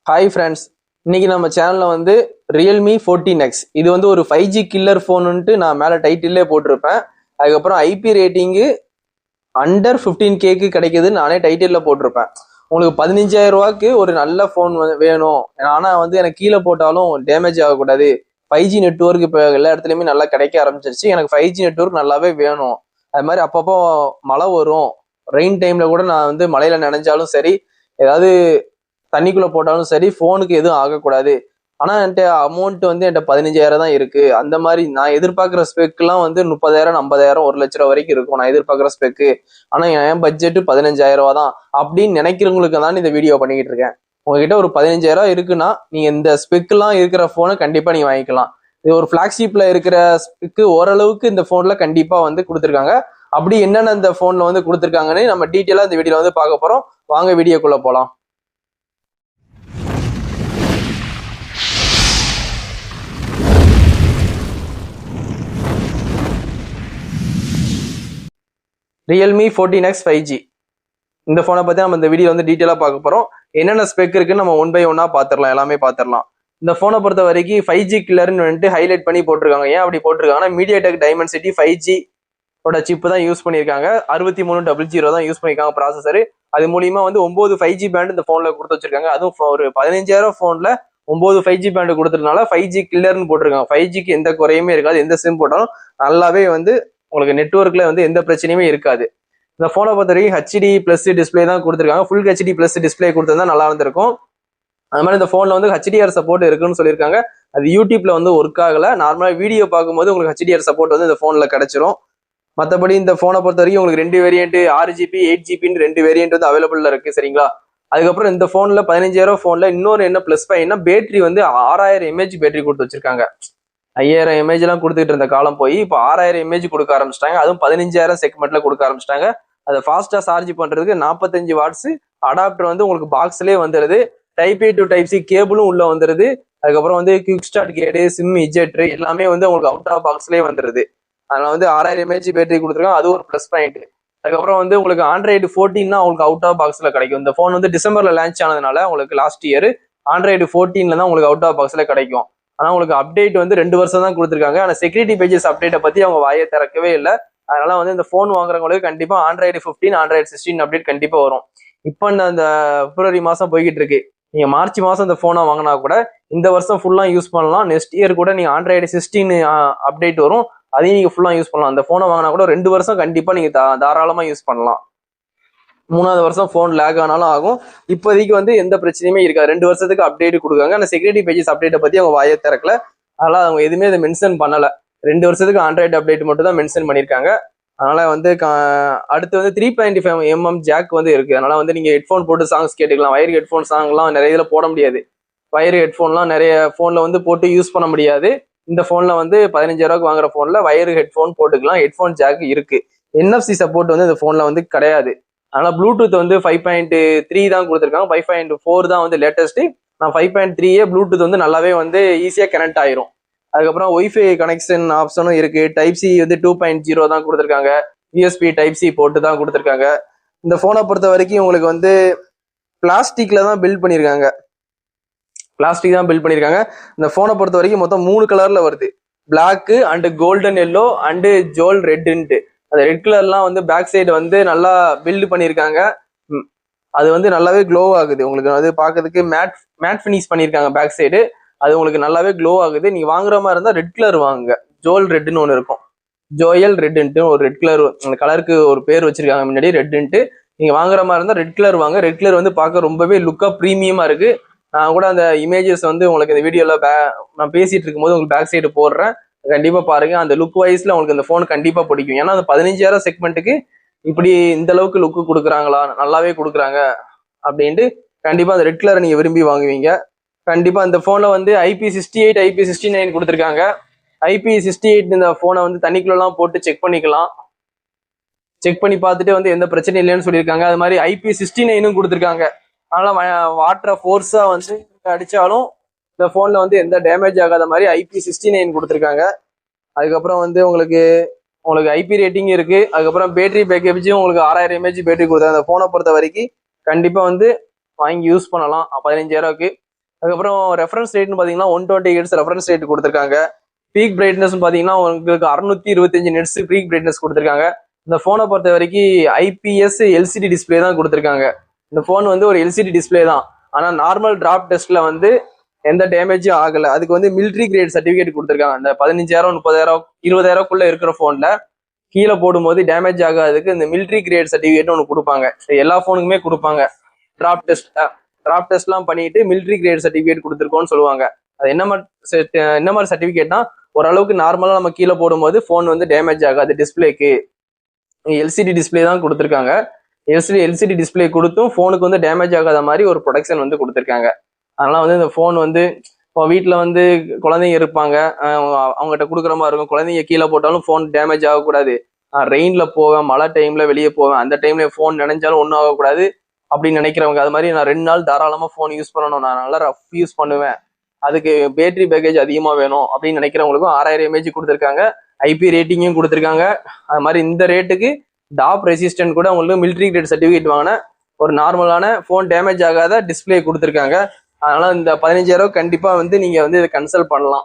Hi friends, இன்னைக்கு நம்ம சேனல்ல வந்து ரியல்மி 14X இது வந்து ஒரு 5G கில்லர் ஃபோனுன்ட்டு நான் மேலே டைட்டிலே போட்டிருப்பேன். அதுக்கப்புறம் ஐபி ரேட்டிங்கு அண்டர் 15Kக்கு கிடைக்குதுன்னு நானே டைட்டிலில் போட்டிருப்பேன். உங்களுக்கு 15,000 ரூபாய்க்கு ஒரு நல்ல ஃபோன் வேணும், ஆனால் வந்து எனக்கு கீழே போட்டாலும் டேமேஜ் ஆகக்கூடாது. 5G நெட்ஒர்க் இப்போ எல்லா இடத்துலையுமே நல்லா கிடைக்க ஆரம்பிச்சிருச்சு. எனக்கு 5G நெட்ஒர்க் நல்லாவே வேணும். அது மாதிரி அப்பப்போ மழை வரும், ரெயின் டைம்ல கூட நான் வந்து மழையில நனைஞ்சாலும் சரி, ஏதாவது தண்ணிக்குள்ள போட்டாலும் சரி, ஃபோனுக்கு எதுவும் ஆகக்கூடாது. ஆனா என்கிட்ட அமௌண்ட் வந்து என்கிட்ட 15,000 தான் இருக்கு. அந்த மாதிரி நான் எதிர்பார்க்குற ஸ்பெக்லாம் வந்து 30,000 50,000 1,00,000 ரூபா வரைக்கும் இருக்கும் நான் எதிர்பார்க்குற ஸ்பெக்கு. ஆனா என் பட்ஜெட் 15,000 ரூபா தான் அப்படின்னு நினைக்கிறவங்களுக்கு தான் இந்த வீடியோ பண்ணிக்கிட்டு இருக்கேன். உங்ககிட்ட ஒரு 15,000 இருக்குன்னா நீங்க இந்த ஸ்பெக்லாம் இருக்கிற போனை கண்டிப்பா நீங்க வாங்கிக்கலாம். இது ஒரு பிளாக்ஷிப்ல இருக்கிற ஸ்பெக்கு ஓரளவுக்கு இந்த போன்ல கண்டிப்பா வந்து கொடுத்துருக்காங்க. அப்படி என்னென்ன இந்த போன்ல வந்து கொடுத்துருக்காங்கன்னு நம்ம டீட்டெயிலா இந்த வீடியோல வந்து பார்க்க போறோம். வாங்க வீடியோக்குள்ள போலாம். ரியல்மி 14X 5G இந்த ஃபோனை பற்றி நம்ம இந்த வீடியோ வந்து டீட்டெயிலாக பார்க்க போகிறோம். என்னென்ன ஸ்பெக் இருக்குன்னு நம்ம ஒன் பை ஒன்னாக பார்த்துடலாம், எல்லாமே பார்த்துடலாம். இந்த ஃபோனை பொறுத்த வரைக்கும் 5G கில்லர்னு வந்துட்டு ஹைலைட் பண்ணி போட்டிருக்காங்க. ஏன் அப்படி போட்டிருக்காங்கன்னா, மீடியாடெக் டைமென்சிட்டி 5G ஓட சிப்பு தான் யூஸ் பண்ணியிருக்காங்க. 6300 தான் யூஸ் பண்ணியிருக்காங்க ப்ராசஸர். அது மூலியமா வந்து 9 5G பேண்ட் இந்த ஃபோனில் கொடுத்து வச்சிருக்காங்க. அதுவும் ஒரு 15,000 ஃபோனில் 9 5G பேண்ட் கொடுத்ததுனால 5G கில்லர்னு போட்டிருக்காங்க. 5Gக்கு எந்த குறையுமே இருக்காது. எந்த சிம் போட்டாலும் நல்லாவே வந்து உங்களுக்கு நெட்ஒர்க்ல வந்து எந்த பிரச்சனையுமே இருக்காது. இந்த போனை பொறுத்த வரைக்கும் HD பிளஸ் டிஸ்பிளே தான் கொடுத்துருக்காங்க. ஃபுல் HD பிளஸ் டிஸ்பிளே கொடுத்தா நல்லா இருந்திருக்கும். அது மாதிரி இந்த போன்ல வந்து HDR சப்போர்ட் இருக்குன்னு சொல்லியிருக்காங்க. அது யூடியூப்ல வந்து ஒர்க் ஆகல. நார்மலா வீடியோ பார்க்கும்போது உங்களுக்கு HDR சப்போர்ட் வந்து இந்த போன்ல கிடைச்சிரும். மற்றபடி இந்த போனை பொறுத்த வரைக்கும் உங்களுக்கு 2 வேரியன்ட் 6GB 8GB 2 வேரியன்ட் வந்து அவைலபிள்ல இருக்கு. சரிங்களா? அதுக்கப்புறம் இந்த போன்ல 15,000 போன்ல இன்னொரு என்ன பிளஸ் பாயிண்ட்னா, பேட்டரி வந்து 6000 mAh பேட்டரி கொடுத்து வச்சிருக்காங்க. 5000 mAh எல்லாம் கொடுத்துட்டு இருந்த காலம் போய் இப்போ 6000 mAh கொடுக்க ஆரம்பிச்சிட்டாங்க. அதுவும் 15,000 செக்மெண்ட்ல கொடுக்க ஆரம்பிச்சிட்டாங்க. அதை ஃபாஸ்டா சார்ஜ் பண்றதுக்கு 45 வாட்ஸ் அடாப்டர் வந்து உங்களுக்கு பாக்ஸ்லேயே வந்துடுது. Type A to type C கேபிளும் உள்ள வந்துடுது. அதுக்கப்புறம் வந்து quick start guide, SIM ejector எல்லாமே வந்து உங்களுக்கு அவுட் ஆஃப் பாக்ஸ்லேயே வந்துடுது. அதனால வந்து 6000 mAh பேட்டரி கொடுத்துருக்காங்க. அது ஒரு ப்ளஸ் பாயிண்ட். அதுக்கப்புறம் வந்து உங்களுக்கு ஆண்ட்ராய்டு 14 உங்களுக்கு அவுட் ஆஃப் பாக்ஸ்ல கிடைக்கும். இந்த ஃபோன் வந்து டிசம்பர்ல லான்ச் ஆனதுனால உங்களுக்கு லாஸ்ட் இயர் ஆண்ட்ராய்டு 14 தான் உங்களுக்கு அவுட் ஆஃப் பாக்ஸ்ல கிடைக்கும். ஆனா உங்களுக்கு அப்டேட் வந்து 2 வருஷம் தான் கொடுத்துருக்காங்க. ஆனா செக்யூரிட்டி பேஜஸ் அப்டேட்டை பத்தி அவங்க வாயை திறக்கவே இல்லை. அதனால வந்து இந்த ஃபோன் வாங்குறவங்களுக்கு கண்டிப்பா ஆண்ட்ராய்டு 15 ஆண்ட்ராய்டு 16 அப்டேட் கண்டிப்பா வரும். இப்போ இந்த பிப்ரவரி மாசம் போய்கிட்டு இருக்கு. நீங்க மார்ச் மாசம் இந்த போனை வாங்கினா கூட இந்த வருஷம் ஃபுல்லா யூஸ் பண்ணலாம். நெக்ஸ்ட் இயர் கூட நீங்க ஆண்ட்ராய்டு 16 அப்டேட் வரும், அதையும் நீங்க ஃபுல்லா யூஸ் பண்ணலாம். இந்த போனை வாங்கினா கூட 2 வருஷம் கண்டிப்பா நீங்க தாராளமா யூஸ் பண்ணலாம். 3வது வருஷம் ஃபோன் லேக் ஆனாலும் ஆகும். இப்போதைக்கு வந்து எந்த பிரச்சனையுமே இருக்காது. 2 வருஷத்துக்கு அப்டேட் கொடுக்காங்க. ஆனால் செக்யூரிட்டி பேஜஸ் அப்டேட்டை பத்தி அவங்க வாயை திறக்கல. அதனால அவங்க எதுவுமே அதை மென்ஷன் பண்ணல. 2 வருஷத்துக்கு ஆண்ட்ராய்டு அப்டேட் மட்டும் தான் மென்ஷன் பண்ணியிருக்காங்க. அதனால வந்து அடுத்து வந்து 3.5mm ஜாக் வந்து இருக்கு. அதனால வந்து நீங்க ஹெட்ஃபோன் போட்டு சாங்ஸ் கேட்டுக்கலாம். வயர் ஹெட்ஃபோன் சாங்லாம் நிறைய இதில் போட முடியாது. வயர் ஹெட்ஃபோன்லாம் நிறைய ஃபோன்ல வந்து போட்டு யூஸ் பண்ண முடியாது. இந்த ஃபோன்ல வந்து 15,000 வாங்குற ஃபோன்ல வயர் ஹெட்ஃபோன் போட்டுக்கலாம். ஹெட்ஃபோன் ஜாக் இருக்கு. NFC சப்போர்ட் வந்து இந்த ஃபோன்ல வந்து கிடையாது. அதனால ப்ளூடூத் வந்து 5.3 தான் கொடுத்துருக்காங்க. 5.4 தான் வந்து லேட்டஸ்ட். நான் 5.3 ப்ளூடூத் வந்து நல்லாவே வந்து ஈஸியாக கனெக்ட் ஆயிரும். அதுக்கப்புறம் ஒய்ஃபை கனெக்ஷன் ஆப்ஷனும் இருக்கு. டைப் சி வந்து 2.0 தான் கொடுத்துருக்காங்க. USB டைப் சி போட்டு தான் கொடுத்துருக்காங்க. இந்த போனை பொறுத்த வரைக்கும் உங்களுக்கு வந்து பிளாஸ்டிக்ல தான் பில்ட் பண்ணியிருக்காங்க. இந்த போனை பொறுத்த வரைக்கும் மொத்தம் 3 கலர்ல வருது. Black and golden yellow and ஜோல் ரெட்ன்ட்டு. அந்த ரெட் கலர்லாம் வந்து பேக் சைடு வந்து நல்லா பில்டு பண்ணியிருக்காங்க. அது வந்து நல்லாவே க்ளோ ஆகுது. உங்களுக்கு வந்து பார்க்கறதுக்கு மேட் ஃபினிஷ் பண்ணியிருக்காங்க பேக் சைடு. அது உங்களுக்கு நல்லாவே க்ளோ ஆகுது. நீங்க வாங்குற மாதிரி இருந்தால் ரெட் கலர் வாங்குங்க. ஜோல் ரெட்னு ஒன்று இருக்கும். ஜோயல் ரெட்ன்ட்டு ஒரு ரெட் கலர், அந்த கலருக்கு ஒரு பேர் வச்சிருக்காங்க முன்னாடி ரெட்ன்ட்டு. நீங்க வாங்குற மாதிரி இருந்தால் ரெட் கலர் வாங்க. ரெட் கலர் வந்து பார்க்க ரொம்பவே லுக்கா ப்ரீமியமா இருக்கு. நான் கூட அந்த இமேஜஸ் வந்து உங்களுக்கு இந்த வீடியோல நான் பேசிட்டு இருக்கும்போது உங்களுக்கு பேக் சைடு போடுறேன். கண்டிப்பா பாருங்க. அந்த லுக் வைஸ்ல உங்களுக்கு இந்த போன் கண்டிப்பா பிடிக்கும். ஏன்னா அந்த 15,000 செக்மெண்ட்டுக்கு இப்படி இந்த அளவுக்கு லுக்கு கொடுக்குறாங்களா, நல்லாவே கொடுக்குறாங்க அப்படின்ட்டு கண்டிப்பா அந்த ரெட் கலரை நீங்க விரும்பி வாங்குவீங்க. கண்டிப்பா இந்த போன்ல வந்து IP68 IP69 கொடுத்துருக்காங்க. IP68 இந்த போனை வந்து தண்ணிக்குள்ளலாம் போட்டு செக் பண்ணிக்கலாம். செக் பண்ணி பார்த்துட்டு வந்து எந்த பிரச்சனையும் இல்லைன்னு சொல்லியிருக்காங்க. அது மாதிரி IP69 கொடுத்துருக்காங்க. அதனால வாட்டரை ஃபோர்ஸா வந்து அடிச்சாலும் இந்த போன்ல வந்து எந்த டேமேஜ் ஆகாத மாதிரி IP69 கொடுத்துருக்காங்க. அதுக்கப்புறம் வந்து உங்களுக்கு ஐபி ரேட்டிங் இருக்கு. அதுக்கப்புறம் பேட்டரி பேக்கேஜும் உங்களுக்கு 6000 mAh பேட்டரி கொடுத்தாங்க. அந்த போனை பொறுத்த வரைக்கும் கண்டிப்பா வந்து வாங்கி யூஸ் பண்ணலாம் 15,000க்கு. அதுக்கப்புறம் ரெஃபரன்ஸ் ரேட்னு பார்த்தீங்கன்னா 120 ஹெர்ட்ஸ் ரெஃபரன்ஸ் ரேட் கொடுத்துருக்காங்க. பீக் பிரைட்னஸ் பார்த்தீங்கன்னா உங்களுக்கு 625 நெட்ஸ் பீக் பிரைட்னஸ் கொடுத்துருக்காங்க. இந்த ஃபோனை பொறுத்த வரைக்கும் ஐபிஎஸ் எல்சிடி டிஸ்பிளே தான் கொடுத்துருக்காங்க. இந்த ஃபோன் வந்து ஒரு எல்சிடி டிஸ்பிளே தான். ஆனால் நார்மல் டிராப் டெஸ்ட்ல வந்து எந்த டேமேஜும் ஆகலை. அதுக்கு வந்து மிலிட்ரி கிரேட் சர்டிஃபிகேட் கொடுத்துருக்காங்க. அந்த 15,000 30,000 20,000 இருக்கிற ஃபோனில் கீழே போடும்போது டேமேஜ் ஆகாதுக்கு இந்த மிலிட்ரி கிரேட் சர்டிஃபிகேட் ஒன்று கொடுப்பாங்க. எல்லா ஃபோனுக்குமே கொடுப்பாங்க. டிராப் டெஸ்ட்லாம் பண்ணிட்டு மிலிட்ரி கிரேட் சர்டிஃபிகேட் கொடுத்துருக்கோன்னு சொல்லுவாங்க. அது என்ன மாதிரி சர்டிஃபிகேட்னா ஓரளவுக்கு நார்மலாக நம்ம கீழே போடும்போது ஃபோன் வந்து டேமேஜ் ஆகாது. டிஸ்பிளேக்கு எல்சிடி டிஸ்பிளே தான் கொடுத்துருக்காங்க. எல்சிடி டிஸ்பிளே கொடுத்தும் ஃபோனுக்கு வந்து டேமேஜ் ஆகாத மாதிரி ஒரு ப்ரொடெக்ஷன் வந்து கொடுத்துருக்காங்க. அதனால வந்து இந்த ஃபோன் வந்து இப்போ வீட்டில் வந்து குழந்தைங்க இருப்பாங்க, அவங்ககிட்ட கொடுக்குற மாதிரி இருக்கும். குழந்தைங்க கீழே போட்டாலும் ஃபோன் டேமேஜ் ஆகக்கூடாது. ரெயினில் போவேன், மழை டைமில் வெளியே போவேன், அந்த டைம்ல ஃபோன் நினைஞ்சாலும் ஒன்றும் ஆகக்கூடாது அப்படின்னு நினைக்கிறவங்க, அது மாதிரி நான் 2 நாள் தாராளமாக ஃபோன் யூஸ் பண்ணணும், நான் நல்லா ரஃப் யூஸ் பண்ணுவேன், அதுக்கு பேட்டரி பேக்கேஜ் அதிகமாக வேணும் அப்படின்னு நினைக்கிறவங்களுக்கும் 6000 mAh கொடுத்துருக்காங்க. ஐபி ரேட்டிங்கும் கொடுத்துருக்காங்க. அது மாதிரி இந்த ரேட்டுக்கு டாப் ரெசிஸ்டன்ட் கூட உங்களுக்கு மிலிட்ரி கிரேட் சர்டிஃபிகேட் வாங்கின ஒரு நார்மலான ஃபோன் டேமேஜ் ஆகாத டிஸ்பிளே கொடுத்துருக்காங்க. அதனால இந்த 15,000 கண்டிப்பா வந்து நீங்க வந்து இதை கன்சல்ட் பண்ணலாம்.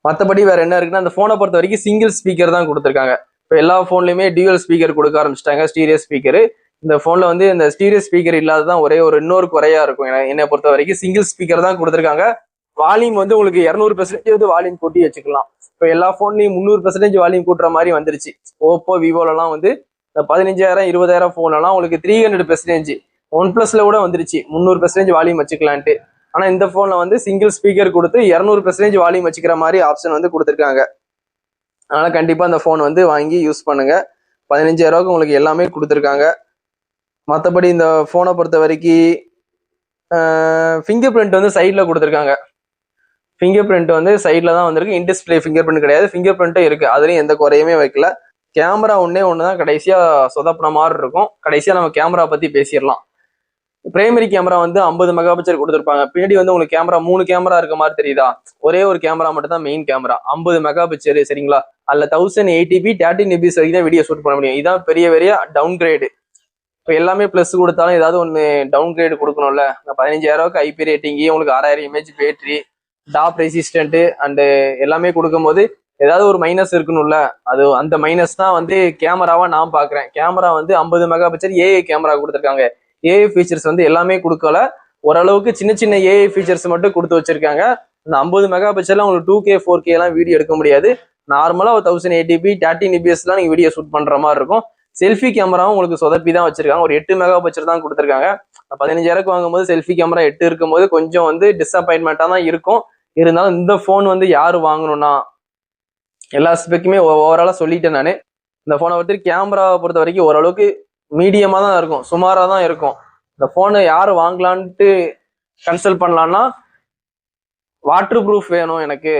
மற்றபடி வேற என்ன இருக்குன்னா, அந்த போனை பொறுத்த வரைக்கும் சிங்கிள் ஸ்பீக்கர் தான் கொடுத்துருக்காங்க. இப்போ எல்லா போன்லயுமே டியூவல் ஸ்பீக்கர் கொடுக்க ஆரம்பிச்சிட்டாங்க, ஸ்டீரியோ ஸ்பீக்கர். இந்த போன்ல வந்து இந்த ஸ்டீரியோ ஸ்பீக்கர் இல்லாததான் ஒரே ஒரு இன்னொரு குறையா இருக்கும். என்னை பொறுத்த வரைக்கும் சிங்கிள் ஸ்பீக்கர் தான் கொடுத்துருக்காங்க. வால்யூம் வந்து உங்களுக்கு 200% வந்து வால்யூம் கூட்டி வச்சுக்கலாம். இப்போ எல்லா போன்லயும் 300% வால்யூம் கூட்டுற மாதிரி வந்துருச்சு. ஓப்போ விவோலாம் வந்து இந்த 15,000 20,000 போன்லாம் உங்களுக்கு 300%, OnePlusல கூட வந்துருச்சு 300% வால்யூம் வச்சுக்கலான்ட்டு. ஆனா இந்த போன்ல வந்து சிங்கிள் ஸ்பீக்கர் கொடுத்து 200% வால்யூம் வச்சுக்கிற மாதிரி ஆப்ஷன் வந்து கொடுத்துருக்காங்க. அதனால கண்டிப்பா அந்த போன் வந்து வாங்கி யூஸ் பண்ணுங்க. 15,000 உங்களுக்கு எல்லாமே கொடுத்துருக்காங்க. மற்றபடி இந்த போனை பொறுத்த வரைக்கும் ஃபிங்கர் பிரிண்ட் வந்து சைட்ல கொடுத்துருக்காங்க. ஃபிங்கர் பிரிண்ட் வந்து சைட்ல தான் வந்திருக்கு. இன்டிஸ்பிளே ஃபிங்கர் பிரிண்ட் கிடையாது, ஃபிங்கர் பிரிண்ட்டும் இருக்கு. அதுலயும் எந்த குறையுமே வைக்கல. கேமரா ஒண்ணுதான் கடைசியா சொதப்பின மாதிரி இருக்கும். கடைசியா நம்ம கேமரா பத்தி பேசிடலாம். பிரைமரி கேமரா வந்து 50 மெகா பிக்சல் கொடுத்துருப்பாங்க. பின்னாடி வந்து உங்களுக்கு கேமரா 3 கேமரா இருக்க மாதிரி தெரியுதா? ஒரே ஒரு கேமரா மட்டும் தான் மெயின் கேமரா, 50 மெகா பிக்சல். சரிங்களா? அதுல 1080p 13 MB வரைக்கும் தான் வீடியோ ஷூட் பண்ண முடியும். இதான் பெரிய டவுன் கிரேடு. இப்போ எல்லாமே பிளஸ் கொடுத்தாலும் ஏதாவது ஒன்று டவுன் கிரேடு கொடுக்கணும்ல. 15,000 ஐபி ரேட்டிங், உங்களுக்கு 6000 mAh battery, top resistant and எல்லாமே கொடுக்கும்போது ஏதாவது ஒரு மைனஸ் இருக்கணும்ல. அது அந்த மைனஸ் தான் வந்து கேமராவா நான் பாக்குறேன். கேமரா வந்து 50 மெகா பிக்சல் ஏஐ கேமரா கொடுத்துருக்காங்க. ஏஐ ஃபீச்சர்ஸ் வந்து எல்லாமே கொடுக்கல, ஓரளவுக்கு சின்ன ஏஐ ஃபீச்சர்ஸ் மட்டும் கொடுத்து வச்சிருக்காங்க. அந்த 50 மெகா பிக்சல்ல உங்களுக்கு 2K 4K எல்லாம் வீடியோ எடுக்க முடியாது. நார்மலா ஒரு 1080p 13 MB எல்லாம் நீங்க வீடியோ ஷூட் பண்ற மாதிரி இருக்கும். செல்ஃபி கேமராவும் உங்களுக்கு சொதப்பி தான் வச்சிருக்காங்க. ஒரு 8 மெகா பிக்சல் தான் கொடுத்துருக்காங்க. 15,000 வாங்கும்போது செல்ஃபி கேமரா 8 இருக்கும்போது கொஞ்சம் வந்து டிசப்பாயின்மெண்டா தான் இருக்கும். இருந்தாலும் இந்த போன் வந்து யாரு வாங்கணும்னா, எல்லா ஸ்பெக்குமே ஓவராலா சொல்லிட்டேன் நான். இந்த போனை பற்றி கேமராவை பொறுத்த வரைக்கும் ஓரளவுக்கு மீடியமா தான் இருக்கும், சுமாரா தான் இருக்கும். இந்த போனை யாரு வாங்கலான்ட்டு கன்சல்ட் பண்ணலாம்னா, வாட்டர் ப்ரூஃப் வேணும், எனக்கு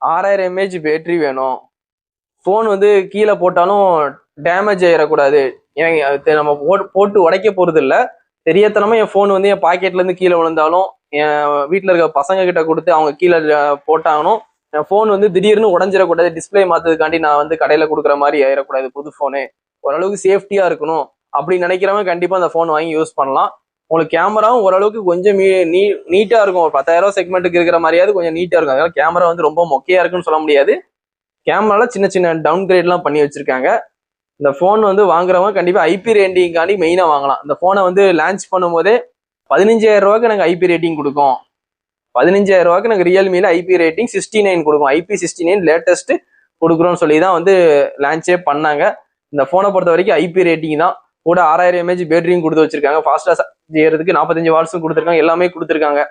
6000 mAh பேட்டரி வேணும், போன் வந்து கீழே போட்டாலும் டேமேஜ் ஆயிடக்கூடாது, நம்ம போட்டு உடைக்க போறது இல்லை, தெரியத்தனமா என் போன் வந்து என் பாக்கெட்ல இருந்து கீழே விழுந்தாலும் என் வீட்டுல இருக்க பசங்க கிட்ட கொடுத்து அவங்க கீழே போட்டாங்கணும், என் போன் வந்து திடீர்னு உடஞ்சிடக்கூடாது, டிஸ்பிளே மாத்ததுக்காண்டி நான் வந்து கடையில கொடுக்குற மாதிரி ஆயிடக்கூடாது, புது போனு ஓரளவுக்கு சேஃப்டியா இருக்கணும் அப்படின்னு நினைக்கிறவங்க கண்டிப்பா அந்த போன் வாங்கி யூஸ் பண்ணலாம். உங்களுக்கு கேமராவும் ஓரளவுக்கு கொஞ்சம் நீட்டா இருக்கும். ஒரு 10,000 செக்மெண்ட்டுக்கு இருக்கிற மாதிரியாவது கொஞ்சம் நீட்டா இருக்கும். அதனால கேமரா வந்து ரொம்ப மொக்கையா இருக்குன்னு சொல்ல முடியாது. கேமரால சின்ன டவுன் கிரேட்லாம் பண்ணி வச்சிருக்காங்க. இந்த போன் வந்து வாங்குறவங்க கண்டிப்பா ஐபி ரேட்டிங்காண்டி மெயினா வாங்கலாம். இந்த போனை வந்து லான்ச் பண்ணும் போதே 15,000 நாங்கள் ஐபி ரேட்டிங் கொடுக்கும், 15,000 நாங்கள் ரியல்மியில ஐபி ரேட்டிங் 69 கொடுக்கும், IP69 லேட்டஸ்ட் கொடுக்குறோம்னு சொல்லி தான் வந்து லான்ச்சே பண்ணாங்க. இந்த போனை பொறுத்த வரைக்கும் ஐபி ரேட்டிங் தான், கூட 6000 mAh பேட்டரியும் கொடுத்து வச்சிருக்காங்க, ஃபாஸ்டா ஏறதுக்கு 45 வாட்ஸும் கொடுத்துருக்காங்க, எல்லாமே கொடுத்துருக்காங்க.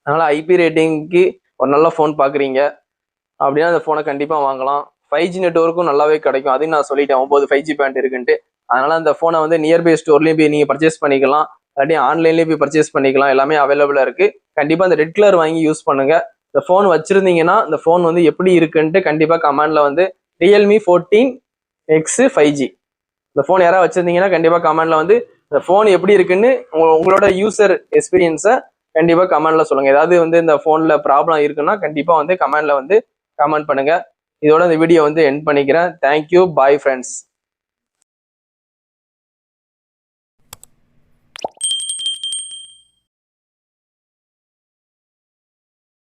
அதனால ஐபி ரேட்டிங்க்கு ஒரு நல்ல போன் பாக்குறீங்க அப்படின்னா அந்த போனை கண்டிப்பா வாங்கலாம். 5G நெட்வொர்க்கும் நல்லாவே கிடைக்கும், அதையும் நான் சொல்லிட்டேன் 9 5G பேண்ட் இருக்குன்ட்டு. அதனால அந்த போனை வந்து நியர்பை ஸ்டோர்லயும் போய் நீங்க பர்ச்சேஸ் பண்ணிக்கலாம், இல்லாட்டி ஆன்லைன்லயும் போய் பர்ச்சேஸ் பண்ணிக்கலாம், எல்லாமே அவைலபிளா இருக்கு. கண்டிப்பா இந்த ரெட் கலர் வாங்கி யூஸ் பண்ணுங்க. இந்த போன் வச்சிருந்தீங்கன்னா இந்த போன் வந்து எப்படி இருக்குன்ட்டு கண்டிப்பா கமெண்ட்ல வந்து Realme 14X 5G இந்த போன் யாராவது வச்சிருந்தீங்கன்னா கண்டிப்பா கமெண்ட்ல வந்து இந்த போன் எப்படி இருக்குன்னு உங்களோட யூசர் எக்ஸ்பீரியன்ஸை கண்டிப்பா கமெண்ட்ல சொல்லுங்க. ஏதாவது வந்து இந்த போன்ல ப்ராப்ளம் இருக்குன்னா கண்டிப்பா வந்து கமெண்ட்ல வந்து கமெண்ட் பண்ணுங்க. இதோட இந்த வீடியோ வந்து எண்ட் பண்ணிக்கிறேன். Thank you, bye friends.